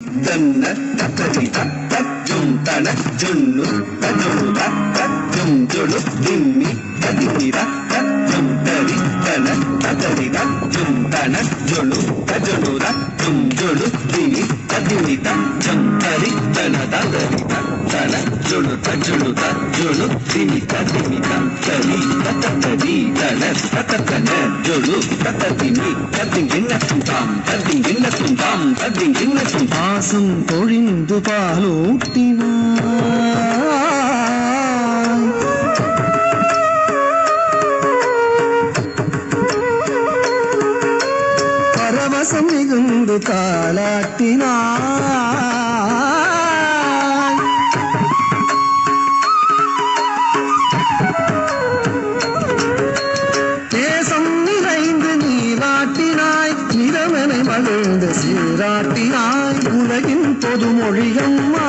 தன்ன தத்ததி தத்தஜும் தன ஜுன்னு தஜுனு தத்தஜும் ஜுனு திம்மி ததிமி தத்தஜும் தரி தன தத்ததி தஜும் தன ஜுனு தஜுனு தஜும் ஜுனு திமி ததிமி தஜும் தரி தன ததரி தன ஜுனு தஜுனு தஜுனு திமி ததிமி தரி தத்ததி தன தத்தன ஜுனு தத்ததிமி ததிங்கின்ன தும் ததிங்கின்ன தும் ததிங்கின்ன தும் பாசம் பொழிந்து பாலூட்டினாய் பரவசம் மிகுந்து தாளாட்டினாய் தேசம் நிறைந்து நீராட்டினாய் நிறவனை மகிழ்ந்து சீராட்டினாய் உலகின் பொதுமொழியம்மா